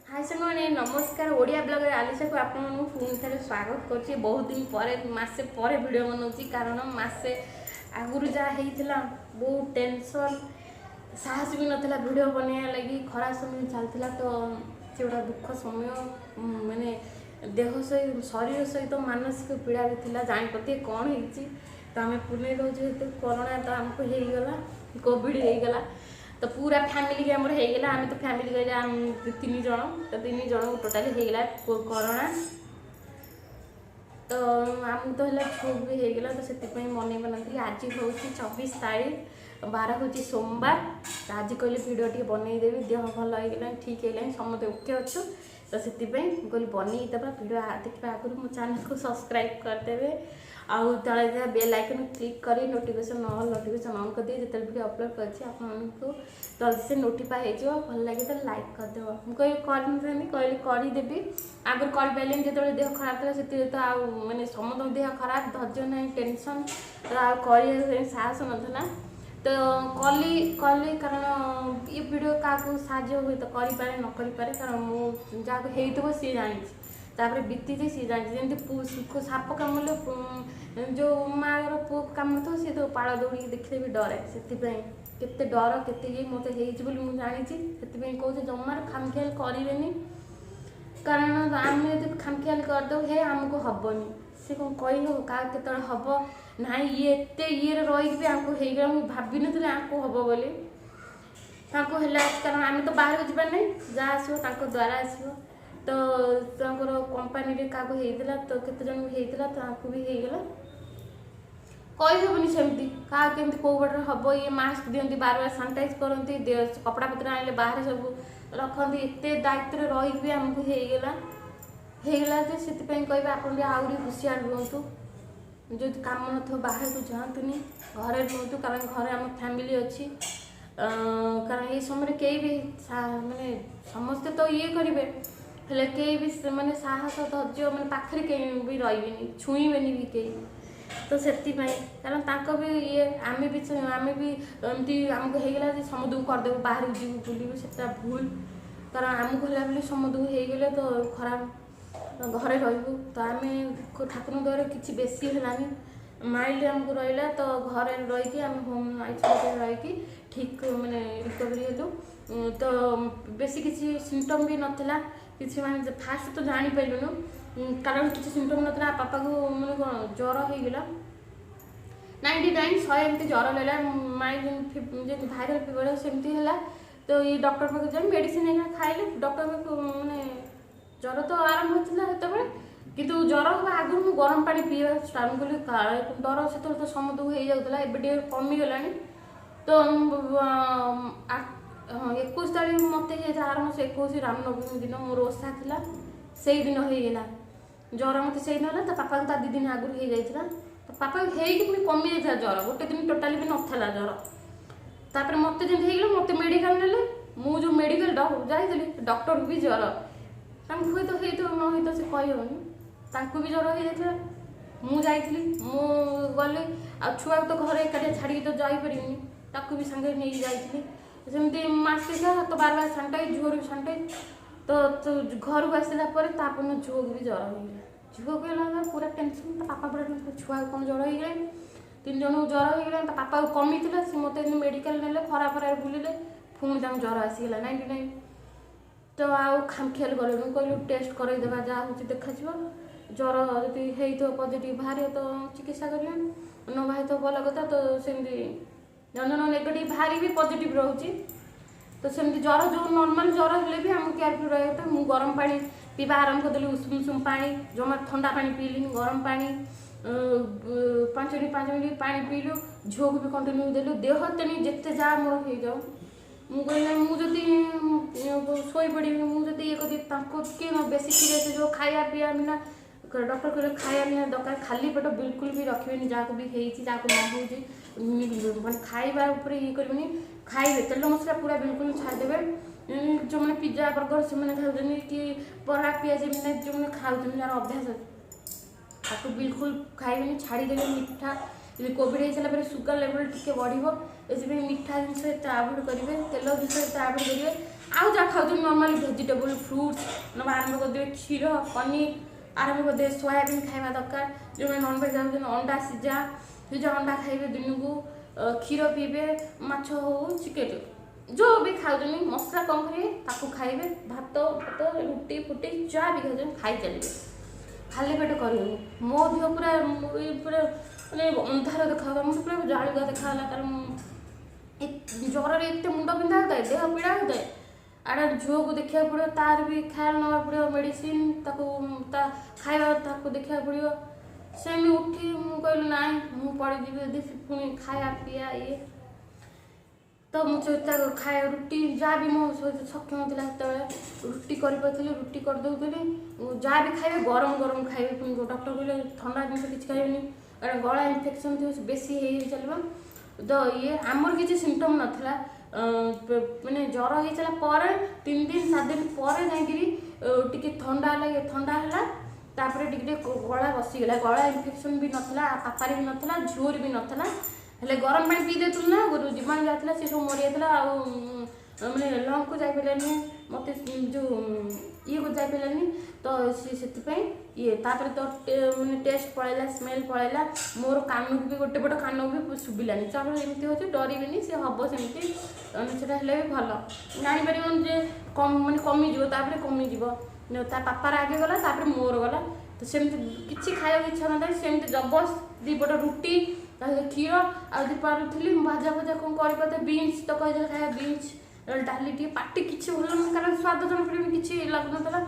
हाय सामने नमस्कार ओडिया ब्लॉगर आलिशा को आपण पुणी थे स्वागत कर बहुत दिन पर मसे पर वीडियो बनाऊँगी कारण मसे आगुरी जहाँ होता बहुत टेंशन साहस भी नाला वीडियो बनवा लगी खरा समय चलता तो से गोटा दुख समय माने देह सहित शरीर सहित मानसिक पीड़ा भी थी जापते कौन हो तो आम पुणे रोज कोरोना तो आमको होगला कोविड होगला तो पूरा फैमिली आमर होगला आम तो फैमिली कहले तीन जन तो तीन जन टोटाली होगला कोरोना तो आम तो है छुक भी होगला तो से मन बना आज हूँ 24 तारीख 12 हूँ सोमवार तो आज कहली वीडियो टी बनईदेवी देह भल होगा ठीक है समझे ओके अच्छु तो से कहली बनईदेवा वीडियो देखा आगुरी मो चैनल को सब्सक्राइब करदेवे आउ तले बेल आइकन क्लिक कर नोटिफिकेशन नोटिफिकेशन ऑन कर दिए जिते वीडियो अपलोड कर जल्दी से नोटिफाई हो भल लगे तो लाइक करदेव मुझे कहली करदेवी आगर कर पारे जो देह खराब था से तो आउ मैंने समस्त देह खराब धैर्य ना टेंशन तो आउ कर साहस नाला तो कली कली कारण ये वीडियो क्या साहय हुए तो करें न करें कारण मुझे हो सी जानी तापर बीती सी जानी जमी साप कामुले जो माँ पु कामुल तो सी तो पाड़ दौड़ी देखते भी डरे से केते डर केते ये मत मुझे जानी से कौन जमार खामखियाल करें कारण आम जो खामखियाल करदे हे आमको हेनी से कौन कही क्या केत हम ना ये ये रही भी आमको होगा मुझे भाभी नी आपको हम बोली कारण आम तो बाहर को जाना जहाँ आसो द्वारा आसो तो कंपानी क्या होता तो केते जन होता तो आपको भी होगला कही हेनी सेमती क्या केमती कौ बटे हम ये मास्क दिखती बार बार सानिटाइज करती कपड़ा पत्र आने बाहर सब रखती एत दायित्व रही भी आमको होगला से कह आप आहरी हुशियार रुहतु जो कम न बाहर को जातुनि घरे रुहतु कारण घर आम फैमिली अच्छी कारण ये समय कई भी माने समस्ते तो ये करेंगे हेल्ले कई भी माने साहस धैर्य मैंने पाखे कहीं भी रही छुईबे भी कई तो से कारण ताक भी ये आम भी एमती आमको होगला समुद्र को करदेव बाहर जीव बुलू से भूल कारण आमको है समुद्र को होगले तो खराब घरे रही तो आम ठाकुर द्वारा किसी बेसी है माइल्ड आमको रहा तो घरे रही होम आइसोलेट रही ठीक मैंने रिकवरी हेलु तो बेसी किसी सिम्पटम भी नाला किसी माने फास्ट तो जानी पाइलुनु कारण किसी सिम्पटम नाला पापा को मैंने कौन ज्वर होगला 99 100 एमती ज्वर लगा माइल्ड भाइराल फीवर सेमती है तो ये डॉक्टर पाखे जाए मेडिसिन खाइले डॉक्टर मैंने ज्वर तो आरंभ होता है किंतु ज्वर आगु मुझे गरम पानी पीवा स्टार्ट कली काले डर से तो समुद्र हो जाता है कमीगला तो 21 तारीख मत आरंभ से 21 रामनवमी दिन मोर ओषा था से दिन होगा ज्वर मत से दिन है तो पापा को 2 दिन आगुरी हो जाता तो पापा हो कमी जाता ज्वर गोटे दिन टोटाली भी नाला ज्वर तापर मत जमी हो मत मेडिकल ने मुझे मेडिकल जाइली डॉक्टर भी ज्वर हूँ तो न तो से कहीहनी भी ज्वर हो जाता मुझे गली आ छुआ तो घर एकाठी छाड़ी तो जापरि भी सांगे नहीं जाती सेमती मासिक तो बार बार सानिटाइज झुओर भी सानिटाइज तो घर को आसला झुओ भी ज्वर हो झुओ को पूरा टेंशन तो पापा पूरा छुआ कौन ज्वर हो 3 जन ज्वर होगा तो पापा को कमी थी सी मत मेडिकल ने खरा फरार बुलिले पुणी ज्वर आसीगला 99 तो आउ खामखियाल गलु कहलु टेस्ट करदेवा जहाँ हूँ देखा ज्वर जदि हो पॉजिटिव बाहर तो चिकित्सा कर न बाहर तो भल कथा तो सेमती जन जन नेगेटिव बाहरी भी पॉजिटिव रोचे तो सेमती ज्वर जो नॉर्मल ज्वर हेल्ले भी आम केयरफुल रहा था मुझे गरम पानी पीवा आरंभ करदेली उषुम उषुम पानी जमा ठंडा पानी पीली गरम पानी 5 मिनट पानी पीलु झील भी कंटिन्यू देलु देह तेणी जिते जहाँ मोर हो जाओ मुझे शोई पड़ी मुझे ये किए बेसी सीरीयस जो खाया पीवा बिना डॉक्टर कहले खाया पीना दरकार खाली पेट बिल्कुल भी रखिए जहाँ भी जहाँ न हो खाइबा ये करेंगे खाइबे तेल मसला पूरा बिल्कुल छाड़देवे जो मैंने पिज्जा बर्गर से खाऊँ कि बरा पिज जो मैंने खाऊँ जार अभ्यास आपको बिल्कुल खाइबे छाड़देवे मिठा कोविड हो सारा सुगर लेवल टी बढ़ मीठा जिन एवोड करेंगे तेल जिन एवोड करेंगे ଆଉ ଯାହା ଖାଉଛନ୍ତି ନର୍ମାଲି ଭେଜିଟେବୁଲ୍ फ्रुट्स ना आरंभ करदे क्षीर पनीर आरंभ करदे सोयाबीन खाଇବା दरकार जो नॉनवेज खाउछन अंडा सिझा जो अंडा खाइबे दिन को क्षीर पीबे माछ हो चिकेन जो भी खाउछन मसला कम करिए ताको खाइबे भात भात रुटी फुटी जा भी खाउछन खाई चलिए खाली पेट करियो मो देह पूरा पूरा माने अंधार देखा मुझे पूरा जालुआ देखा कारण ज्वर एत मुंड पिंधा होता है देह पीड़ा होता है आड़ा झील को देखा पड़ो तार भी ख्याल नवा पड़ो मेडिसिन खाଇବା देखा पड़ो सेमी उठी मु कहलु ना मु पड़ी पुणी खाया पिया ये तो मुझे खाए रुटी जहाँ भी मो सहित सक्षम थी रुटी करी रुटी करदे जहाँ भी खाए गरम गरम खाइबे पुणी डॉक्टर कहले ठंडा जिन किसी खाइबेनि गला इन्फेक्शन थी बेसी चलो तो ये आमर किसी सिम्पटम नाला मैंने ज्वर हो चला 3 दिन 7 दिन पर जाकि ठंडा लगे ठंडा है तापर गला बसीगला गला इन्फेक्शन भी नाला पापारे भी नाला झोर भी नाला हेले गरम पानी पी देतु ना जीवाणु जाता सी सब मरी जाता मैंने लंग को जापारानी मत जो ये को जापारानी तो से ये तापर तो मैंने टेस्ट पड़ेगा स्मेल पड़ेगा मोर कान को भी गोटे पट कान भी शुभिलानी तापर एमती हो डरबेनि सी हम सेमती से भी भल जापर कम मैंने कमिज कमिज ता पापार आगे गला तापर मोर गला तो सेमती किसी खाया इच्छा ना सेमती जबरदस्त दीपट रुटी क्षीर आदि पार्थी भाजा भजा कौन कर बीन्स तो कही खाया बीन्स डाली टे पार्टी किसी भल कारण स्वाद जन पड़े किसी लगुना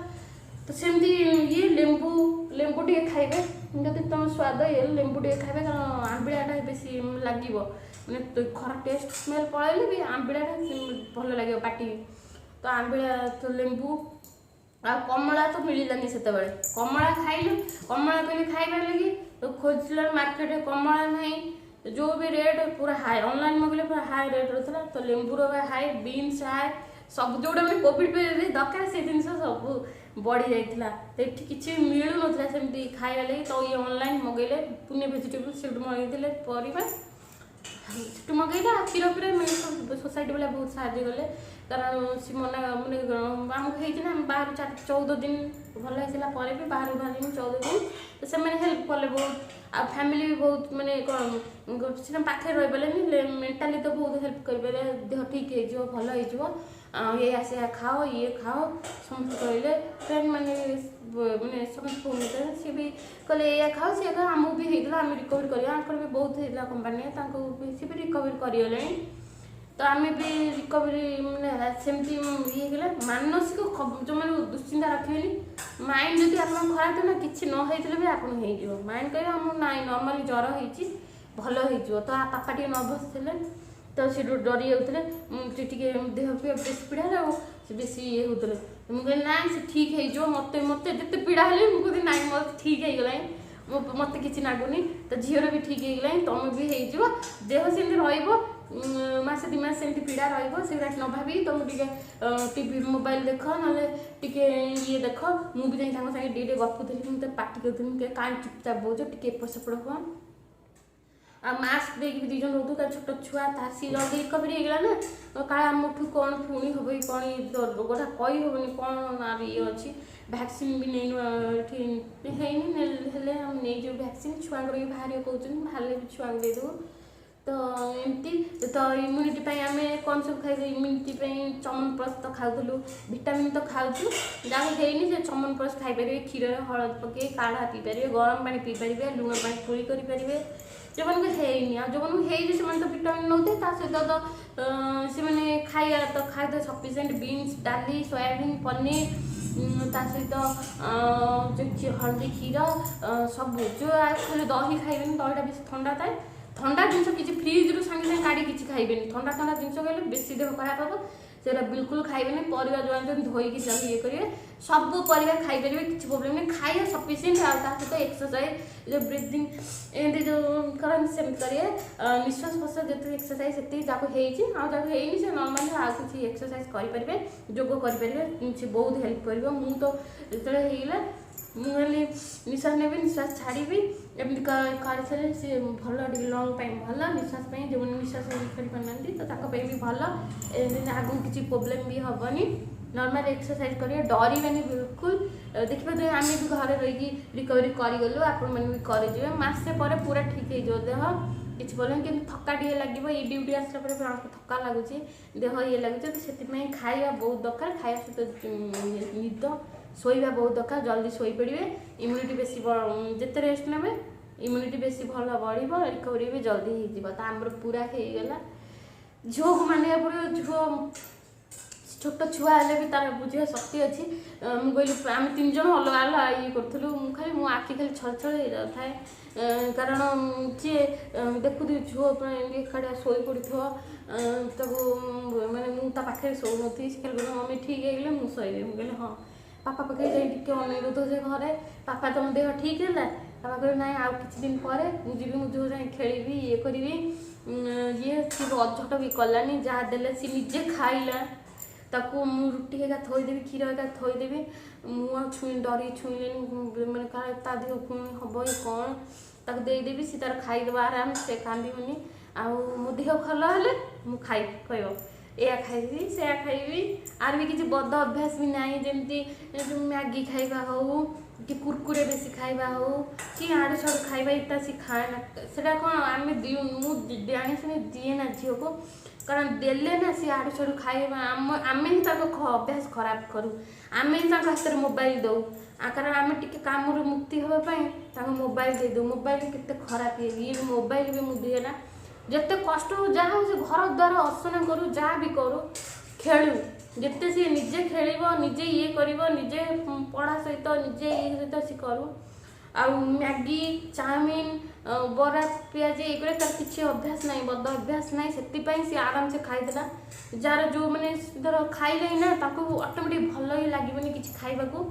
तो सेमती ये लेंबू लेंबू टे खाइबे जब तुम स्वाद ये लेंबू टे खाइबे कारण आंबिड़ाटा बेसी लगे मैंने खरा टेस्ट स्मेल पड़े भी आंबिड़ाटा भल लगे पार्टी तो आंबिड़ा तो लेंबू आ कमला तो मिलानी से कमला खाइल कमला कहली खाइबार लगी तो खोजल मार्केट कमला नहीं जो भी रेट पूरा हाई ऑनलाइन मगले पूरा हाई रेट रहा तो लेंबूर हाई बीन्स हाई सब जोड़ा मैंने कोविड दरकार से जिन सब बढ़ी जाइला तो ये किसी मिलू ना सेमती खाଇବା लगी तो ये ऑनलाइन मगैले पुण्य भेजिटेबल से मगैले परिवा से मगैले क्षीर फीर सोसाइटी वाला बहुत साहय गले कारण सी मना मैंने आमको होना बाहर 14 दिन भल होगा भी बाहर बाहर 14 दिन तो से हेल्प कले बहुत आ फैमिली भी बहुत मैंने कौन पाखे रही मेंटाली तो बहुत हेल्प करेंगे देह ठीक हो भल हो ये आसे खाओ ये खाओ समस्त कहले फ्रेंड मैंने मैंने समस्त फोन सी भी कहले या खाओ सी खाओ आमको भी होता आम रिकवर कर भी बहुत होता कंपानी सी भी रिकवर कर तो आम भी रिकवरी मैंने सेमती ये मानसिक जो मैंने दुश्चिंता रखे माइंड जब आप खराब ना कि न भी आप माइंड कह ना नॉर्मली ज्वर हो भल हो तो पापा टे नर्भस थे तो सी डरी जाते देह बेस पीड़ा बेसी ये होते मुझे ना से ठीक हो मत मत जिते पीड़ा है मुझे ना मत ठीक हो गला मत कि लगुनि तो झीर भी ठीक हो गला तुम भी हो देह सेमती मासे 2 मास सेमती पीड़ा रही न भावी तुम टीवी मोबाइल देख ना ये देख मुझे जाए सागे टे गपुली मुझे पार्टी करूँ कहीं चुपचाप बोझ टे एपट सेपट हुआ आ मास्क देकी भी 2 जन रोक छोट छुआ सी जल्दी रिकवरी होगा ना का आमठू कौन पुणी हम कौन रोगटा कही हेनी कौन ये अच्छी वैक्सीन भी नहीं हम नहीं जो वैक्सीन छुआ बाहर कहते बाहर भी छुआ देदेव तो एमती तो इम्यूनिटी आम कौन सब खाई इम्यूनिटी चमनप्राश तो खाऊलु विटामिन तो खाऊ जहाँ होनी से चमनप्राश खाईपर क्षीर हलद पकई काढ़ा पीपर गरम पानी पीपर लुण पा खोली करेंगे जो मैंने है जो मैंने तो विटामिन नौते सहित तो से खाया तो खाए सफिसीयंट बीन्स डाली सोयाबीन पनीर सहित जो हल्दी क्षीर सब जो खाली दही खाइबे दहीटा बेस ठंडा थाए ठंडा जिन किसी फ्रिज रू सागे सागे काढ़ी किसी खाइबे ठंडा ठंडा जिन खाइले बेसी देह खराब हम से बिल्कुल खाइबे परिवार जो आने धोईकी ये करेंगे सब परिवार खाईपर किसी प्रोब्लेम नहीं खाइए सफिसीयंट सहित एक्सरसाइज जो ब्रिथिंग एमती जो करते सेम करेंगे निश्वास प्रश्वास जो एक्सरसाइज से जहाँ होनी से नॉर्मल आ किसी एक्सरसाइज करेंगे जोग करेंगे से बहुत हेल्प कर मुझे तो जो मुझे निश्वास ने निश्वास छाड़ी एमती कर सी भल लंग भल निश्वास जो निश्वास छाड़ी पाना तो भी भल आगू किसी प्रोब्लेम भी हेनी नॉर्मल एक्सरसाइज करेंगे डरवे बिल्कुल देखिए आम भी घर रही रिकवरी करगलु आपण मैंने भी करे मसे पर पूरा ठीक हो देह किसी बोलें कि थका टे लगे ये ड्यूटी आसला थका लगुच देह ये लगुच तो से खाଇବା बहुत दरकार खाया सहित निद शोवा बहुत दरकार जल्दी शोई पड़े इम्यूनिटी बेसी जिते रेस्ट ने इम्यूनिटी बेसी भल बढ़ रिकवरी भी जल्दी हो आमर पूरा होगा झील को मानने पड़े झील छोट छुआ हेल्ले भी तार बुझा शक्ति अच्छी मुझे आम 3 जन अलग अलग ये करूँ खाली मो आखि खाली छल छल हो थाए कारण सी देखु झुए खाड़ा शोई पड़ी मैंने मुझे पाखे शो नी से खाली मम्मी ठीक है मुझे शोबी मुझे हाँ पापा पाखे जाए अनुरोध से घरे पापा तुम देह ठीक है पापा कहे ना आउ कि दिन पर मुझे मुझे जाए खेली ये करी ये सी अझट भी कलानी जहाँ देले सी निजे खाइला ताकू मु रुटी हेगा थोदेवी क्षीर हेगा थोदेवी मुआ छुई डरी छुईले मैंने कहा ता देह पुणी हम ये कौन ताक देदेवी सी तार खाईदेव आराम से कांदीबनी आउ मो देह भल हेले मु खाई कह या खाइबी से खाइबी आर भी किसी बद अभ्यास भी ना जमी मैगी खाइबा हो कि कुरकुरे बेसी खाइबा हो कि आड़े साड़ू खाइबा इतना सी खाए ना से कौन आम मुझे जानी दिए ना झील को कारण देले ना सी आड़े साड़ू खाइबा आम ही अभ्यास खराब करूँ आम ही हाथ में मोबाइल दऊ कारण आम टे कम मुक्ति हाँपाई मोबाइल दे दो मोबाइल के खराब ये मोबाइल भी मुझे ना जिते कष्ट हो जहाँ हो घर द्वार अर्चना करूँ जहाँ भी करूँ खेलू जिते सी निजे खेल निजे ये कर निजे पढ़ा सहित निजे ये सहित सी करूँ आ मैगी चाउमिन बरा पिज ये किसी अभ्यास ना बद अभ्यास ना से सी आराम से खाईदेला जार जो मैंने धर खाइले ना ऑटोमेटिक भल ही लगे कि खाइबा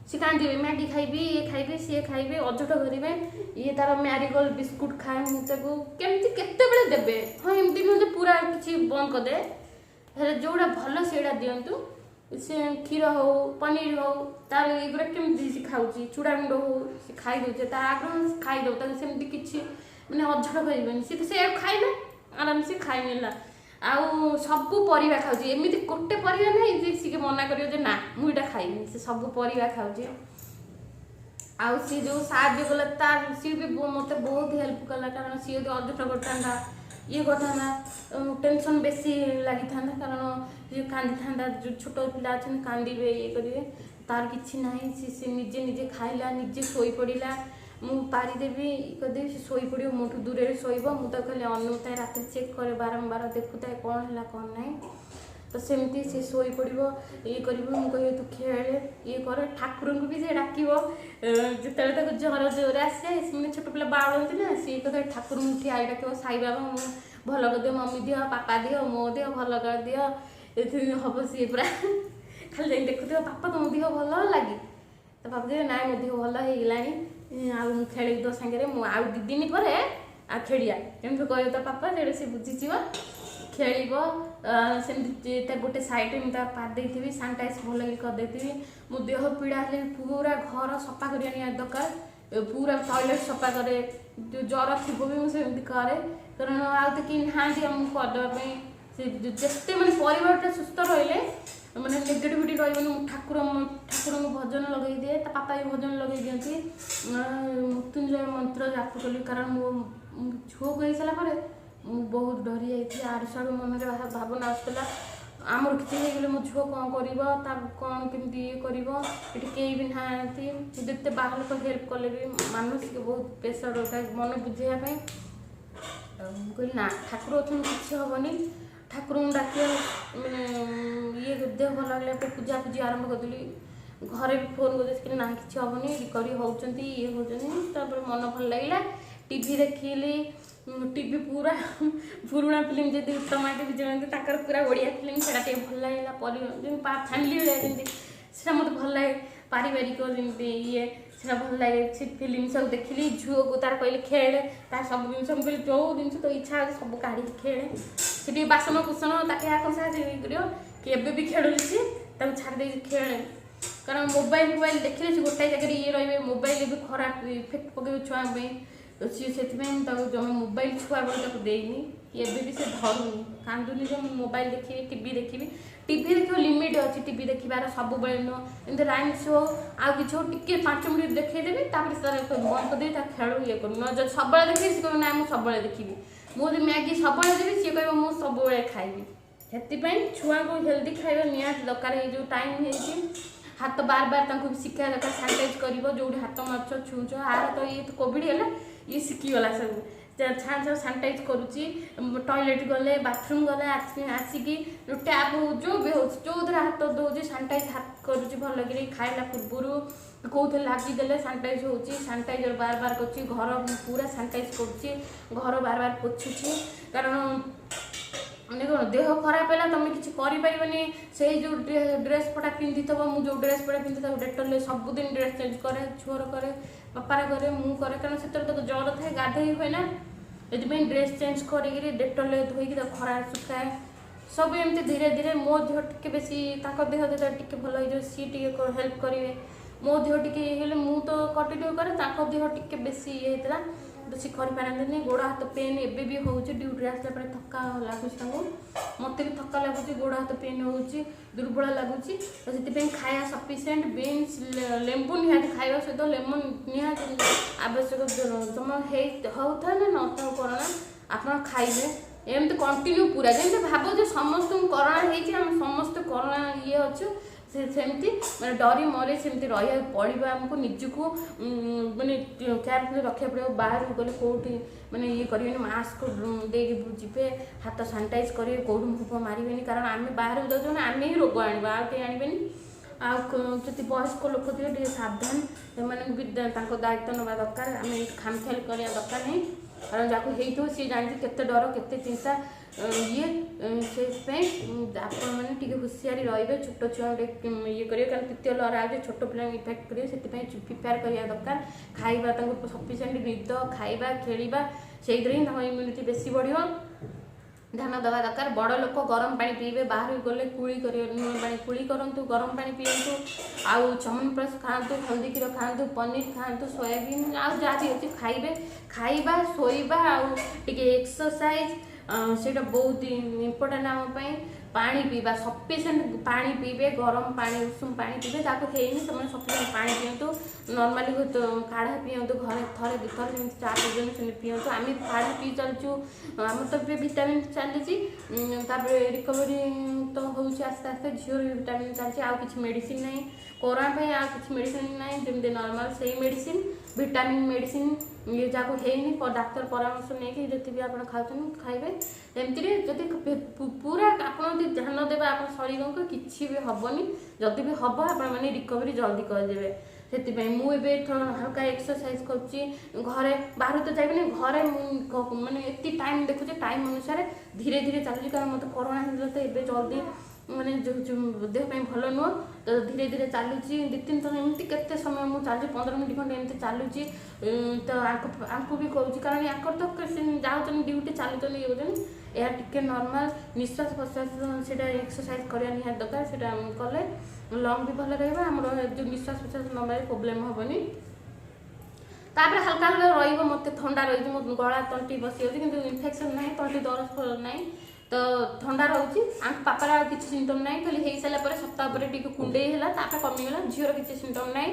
सी कांदे मैगी खाइबी ये खाइबे सी खाइबे अझट करेंगे ये तार मैरीगोल्ड बिस्कुट खाए मुझे केमती केते देवे हाँ एमती मुझे पूरा किसी बंद करदे जोड़ा भल से दिंतु से क्षीर हो पनीर हो तार एगुरा केमती खाऊँ चूड़ागुंड हो सी खाई दे आगे खाईदे सेमती किसी मैंने अझट कर सी तो से खाइला आराम से खाईनेला आउ सबू परिवा खाऊँ एमती गोटे परिवा ना सी मना कर ना मुझे खाइबी से सबू परिवा खाऊँ आउ सी जो साहय कला तार सी भी मत बहुत हेल्प कला कारण सी अझट करता ये करता टेंशन बेसी लगी था कारण ये कांदी था जो छोट पिला अच्छा कांदे ये करेंगे तार कि ना सी निजे निजे खाइला निजे शोई पड़ा मु पारिदेवी करदेवी से शोई पड़ो मोटू दूर शोब मुझे खाली अनुताए रात चेक करे बारंबार देखुए कौन है कौन ना तो सेमती से शोई पड़ो ये कर कह तू खेले ये कर ठाकुर को भी से डाक जो जर जोर आसे मैंने छोट पिला बाड़ती ना सी कह ठाकुर उठी आई डाक साई बाबा भल कर दियो मम्मी दिह पापा दिह मो दिह भल कर दिह ये हम सी पूरा खाली देखुए पापा तुम दिह भल लगे तो पापा कहे ना मो दिह भल हो खेल तो सागे आउ 2 दिन पर आ खेलिया एमती कह तो पापा जो सी बुझीज खेल सेमती गोटे सैड्रे पादी थी सानिटाइज भल करदे मो देह पीड़ा हेल्ले पूरा घर सफा कर दरकार पूरा टॉयलेट सफा करे जो जर थी भी मुझे करे कारण आउ तो कहीं ना आमको करदेवाई जिते मैंने परिवार सुस्थ रही मैंने नेगेटिविटी रही ठाकुर ठाकुर भजन लगे दिए पापा भी भजन लगे दिखती मृत्युंजय मंत्र जाप कली कारण मो झुओ को सारापर बहुत डरी जाती आड़ साड़ू मन में भावना आसला आमर किसी मो झुओ कौन कर कौन केमती ये कर कहीं भी ना जिते बाहर लोग हेल्प कले भी मानसिक बहुत प्रेसर रहता है मन बुझाई कहली ना ठाकुर अच्छे किसी हेनी ठाकुर डाक मैंने ये देह भल लगे पूजा पूजी आरंभ करदेली घरे भी फोन कर ना कि हेनी रिकवरी होती ये होपर मन भल लगे टीवी देखिली टीवी पूरा पुराणा फिल्म जी उत्तम आंटी विजय पूरा बढ़िया फिल्म से भल लगे फैमिली से मत भल लगे पारिवारिक जमी ये भल लगे से फिल्म सब देखिली झुओ को तार कहले खेले तार सब जिन जो जिन तो इच्छा है सब काढ़ी खेले से बासन कुसन ताकि कसा कर भी खेलुची छाड़ी खेले कारण मोबाइल देखिले से गोटाए जगह ये रही मोबाइल भी खराब इफेक्ट पकड़ छुआ सी से जमा मोबाइल छुआ बेले देनी एबी भी से धरुनी कांदुनी जो मोबाइल देखी टीवी देखी टीवी देख लिमिट अच्छी टीवी देखार सब बेले नुह एमती राइम्स हो आउ कि टे 5 मिनट देखदेवी बंद करदे खेल ये कर सब देखी सी कह ना मुझे सब देखी मुझे मैगी सब देवी सी कह मुझे सब खाइबी से छुआ को हेल्दी खाଇବା निहाती दरकार ये जो टाइम है हाथ बार बार शिखा दरकार सानिटाइज कर जो हाथ मार्च छुँच आर तो ये कोविड है ये शिखीगला सब छान सब सानिटाइज करुच्ची टॉयलेट गले बाथरूम गले आसिकी टैप हो जो भी हो जो हाथ दौर सानिटाइज हाथ करुच्ची भल कि खाइला पूर्व कौन लगिदेले सानिटाइज हो सानिटाइजर बार बार कर घर पूरा सानिटाइज कर बार बार पोछुची कारण मैंने कौन देह खराब है तुम किसी करें से जो ड्रेस पटा पिंधि मुझे जो ड्रेस पटा पिंधि डेटल सबुदिन ड्रेस चेंज करे छुआर करे बापार करे मुझे करे कारण से तो जर थाए गाधे हुए ना ये ड्रेस चेंज कर डेटल धोईक खरा सुखाए सब एमती धीरे धीरे मो देह टे बेसी देह टे भल हो सी टे हेल्प करेंगे मो देह टे मुझे तो कंटिन्यू करे देह टे बेसी ये होता तो सी पारती गोड़ हाथ पेन एवं भी हो ड्यूटी आसला थका लगुच मत भी थका लगुच गोड़ हाथ पेन हो दुर्बल लगुच तो से खाया सफिसीयंट बीन्स लेंबू निहाती खावा सहित लेमन निहाती आवश्यक तुम होता ना न कोरोना आप खाइबे एमती कंटिन्यू पूरा जमी भाव जो समस्त कोरोना होम समस्त कोरोना ये अच्छु सेमती मैंने डरी मरे सेमती रहा पड़ा आमको निजको मानने केयरफुल रखा पड़ो बाहर गले कौटी मैंने ये करेंगे मास्क दे जी हाथ सानिटाइज करेंगे कौट मुख मारे कारण आम बाहर जाऊँ आम ही रोग आने आगे आने आदि वयस्क लोक थे सावधान से दायित्व ना दरकार आम खामख्याल करवा दरकार नहीं कारण जहाँ हो सी जानी केते डर केते चिंता ये से आपने हुशियारी रे छोट छुआ ये करेंगे कारण तृतीय लहर आज छोट पिला इफेक्ट करेंगे से प्रिपेयर करवा दरकार खाइबा सफिसीयंट निद खाइबा खेलवा से ही इम्यूनिटी बेसी बढ़ ध्यान देवा दरकार बड़ लोक गरम पानी पीबे बाहर गले कुली कर पानी कुली करूँ गरम पानी पीतु आउ चमनप्राश खातु हल्दी क्षीर खातु पनीर खातु सोयाबीन आउ जहाँ भी अच्छे खाइबे खाइबा शोइबा आउ टिके एक्सरसाइज सेटा बहुत इम्पोर्टेंट आमपाई पानी पीवा सफिसीयंट पानी पीबे गरम पानी उषुम पानी पीबे ताको हेनी से सफिसीयंट पानी पीतु नॉर्मली काढ़ा पीतु घर थरे दुथर जमी चा पीजन पीतु आम काढ़ा पी चलचु आम तो भिटामिन चली रिकवरी तो हो आस्ते आस्ते झीर भिटामिन चलती आउ कि मेडिसिन ना कोरोना आ कि मेडिसिन ना जमी नॉर्मल से मेडिसिन भिटामिन मेडिसिन ये जहाँ हेनी डाक्तर परामर्श नहीं जी भी आप खाइबे एमती जदि पूरा आप ध्यान देवे आप शरीर को किसी भी हेनी जदि भी हम आप रिकवरी जल्दी करदे से मुझे हल्का एक्सरसाइज कर बाहर तो जाइए घरे मानने एति टाइम देखुचे टाइम अनुसार धीरे धीरे चलुची कारण मत कोरोना हो तो ये जल्दी माने जो देहपाई भल नुह तो धीरे धीरे चलुची 2-3 थर एमती केते समय मुझे चलुची 15 मिनट खंडे एमती चलुची तो आपको भी कहूँ कारण याकर तो जाऊँ ड्यूटी चलुचन ये होती यह टिके नॉर्मल निश्वास प्रश्वास से एक्सरसाइज करवा निहाती दरकार से कले लंग भी भल रहा जो निश्वास प्रश्वास नबारे प्रोब्लेम हेनी तापर हल्का हल्का रही मत ठंडा रही मो गला तंटी बसी कि इनफेक्शन ना तंटी दरज ना तो ठंडा रोचे पापार आ किसी सिम्टम ना खाली हो सारापर सप्ताह पर कुंडे है कमीगला झीर किसी सिम्टम ना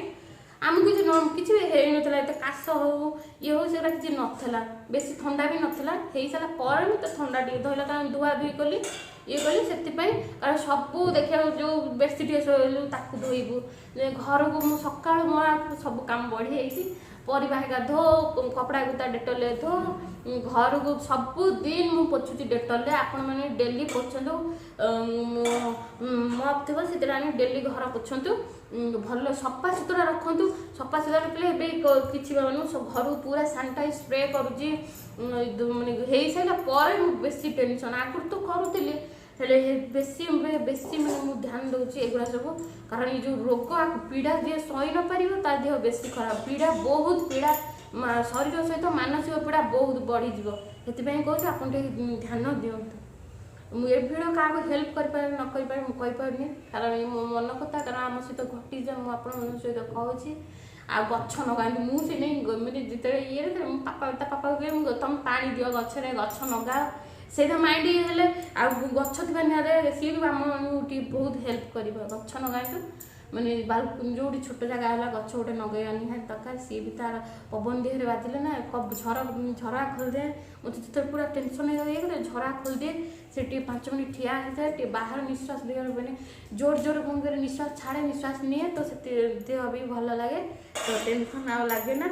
आमको किसी होता ये काश हो ये हो सर किसी नाला बेसी ठंडा भी नाला हो सारापर मत ठंडा टे धरला कारण धुआ धुई कली ये कली से कारण सब देखा जो बेडसीट शोलु ताकू धोबू घर को मुझे सका मोर सब कम बढ़ी परिवा धो कपड़ा गुता डेटल धो घर को सबुदिन मुझे पोछुची डेटल आपण मैंने डेली पोछतु मप थी से डेली घर पोछतु भल सफा सुतरा रखु सफा सुतरा रखले किसी घर पूरा सानिटाइज स्प्रे करुच्ची मानने हो सारापर बेसी टेंशन आगुरी तो करुली बेसी बेसी मैं ध्यान दूसरी एगुड़ा सब कारण ये जो रोग पीड़ा जी सही न पार ता देह बेसी खराब पीड़ा बहुत पीड़ा शरीर सहित मानसिक पीड़ा बहुत बढ़ीज से कहूँ आप ध्यान दिंतु मुझे भिड क्या हेल्प कर न कहीपरि कारण ये मो मन कथा कारण आम सहित घटी जा मुझे सहित कहूँ आ गछ नगाती मुझे मैंने जिते ये पापा पापा कहे तुम पा दियो गचरे गछ नगाओ से माइंड हेल्ले आ गछ थी निहत सी भी आम बहुत हेल्प कर गछ नगातु माने जो छोट जगह है गछ गोटे नगे निहाती दरकार सी भी तार पवन देहरे बाजिले ना झरा खोलदे मुझे जिते पूरा टेंशन हो झरा खोलदे से 5 मिनट ठिया होता है बाहर निश्वास दे मैंने जोर जोर मुझे निश्वास छाड़े निश्वास निए तो देह भी भल लगे तो टेंशन आ लगे ना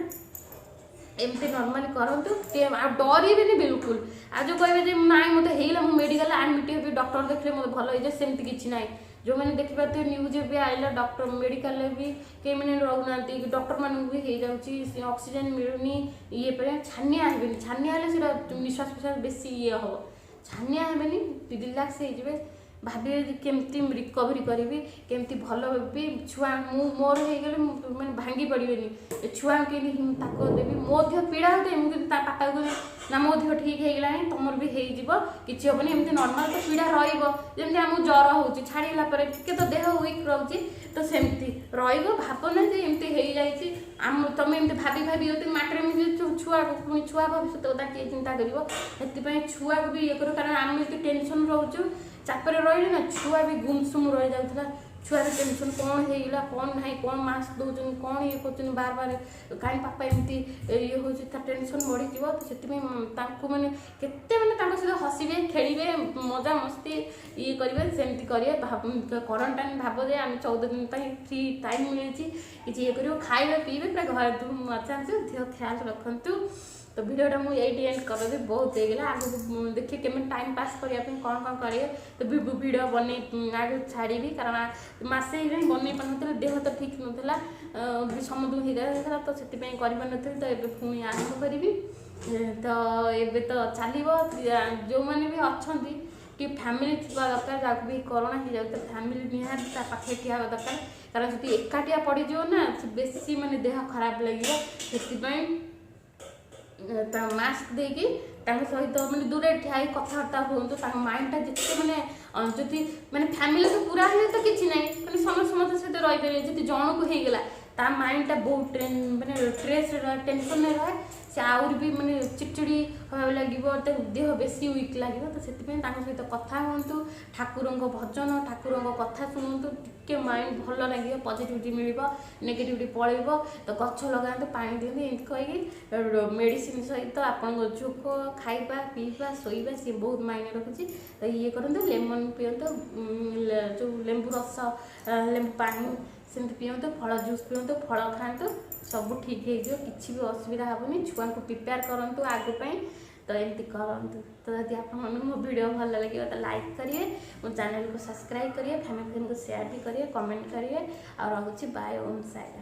एमती नॉर्मली करूँ आ डरबे बिल्कुल आ जो कहे ना मत होगा मुझे मेडिकल एडमिट हेबी डॉक्टर देखले मत भल हो सेमती किसी ना जो मैंने देखिए न्यूज भी आइला डॉक्टर मेडिकल भी कई मैंने रोना डॉक्टर मान भी हो जाऊँगी ऑक्सीजन मिलूनी ये पर छानिया हेबे छानिया निश्वास प्रश्वास बेसी ये हम छानिया हेबे रिलैक्स हो भावे केमती रिकवरी करी केमती भल भी छुआ मोर होगले मैंने भांगी पड़े छुआ के देवी मो देह पीड़ा होते मुझे पापा को ना मो देह ठीक होगा तुम भी हो किसी हेनी एमती नॉर्मल तो पीड़ा रही आम ज्वर हो छाड़ीला टे तो देह वीक रोचे तो सेमती भावना एमती हो जाए आम तुम एमती भाभी भाभी माटे छुआ पुणी छुआ भविष्य कथा किए चिंता कर छुआ को भी ये कर कारण आम टेंशन रोचु चापर रही ना छुआ भी गुमसुम रही जाता छुआर टेंशन कौन होगा कौन ना कौन मास्क दौरान कौन ये कर बार बार कहीं पापा एमती ये हो टेंशन बढ़ी तो से मैंने केते मैंने सहित हसबे खेलें मजा मस्ती ये करेंगे सेमती करेंगे क्वारंटाइन भाव जे आम 14 दिन फ्री टाइम मिली किसी ये कर खाइबे पीबे पूरा घर मजा देह ख्याल रखु तो वीडियोटा मुझे एंड कर बहुत होगा आगे देखिए केमी टाइम पास करने कौन कौन करेंगे तो वीडियो बन आगे छाड़ी कारण मसे बन पार देह तो ठीक नाला समुद्र हो जाता तो से कर तो ये पुणी आरंभ करी तो ये तो चलो जो मैंने भी अच्छा कि फैमिली थी दरकार जहाँ भी कोरोना हो जाए तो फैमिली निहाती पाखे ठिया दरकार कारण जो एकाटिया पड़ज ना बेसी माने देह खराब लगे से मास्क देकी सहित मैंने दूरे ठिया कथबार्ता हूँ माइंडटा जिते मैंने जदि मैंने फैमिली तो पूरा है तो किसी ना मैंने समस्त सहित रही जी जन को होगला ता माइंडटा बहुत मैंने स्ट्रेस टेंशन रहे से आउरी भी मैंने चिड़चिड़ी भाव लगे देह बेसी वीक लगे तो से सहित कथा हूँ ठाकुर भजन ठाकुर कथा शुणु टे माइंड भल लगे पॉजिटिविटी मिल नेगेटिविटी पलैब तो गछ लगाते पानी दिखते एमती कहीकि मेडिसिन सहित आपन झोक खाइबा पीवा शोवा सी बहुत मायने रखुच्छी तो ये करूँ लेमन पिंतु जो लेंबू रस लेंबू पानी सेमती पिंतु फल जूस पिंतु फल खातु सब ठीक हो किसी भी असुविधा हेनी छुआ को प्रिपेयर करूँ आगे तो एमती करूँ तो यदि आप मो वीडियो भल लगे तो लाइक करिए मो चैनल को सब्सक्राइब करिए फैमिली को शेयर भी करिए कमेंट करिए और रखुच्छी बाय ओम साइड।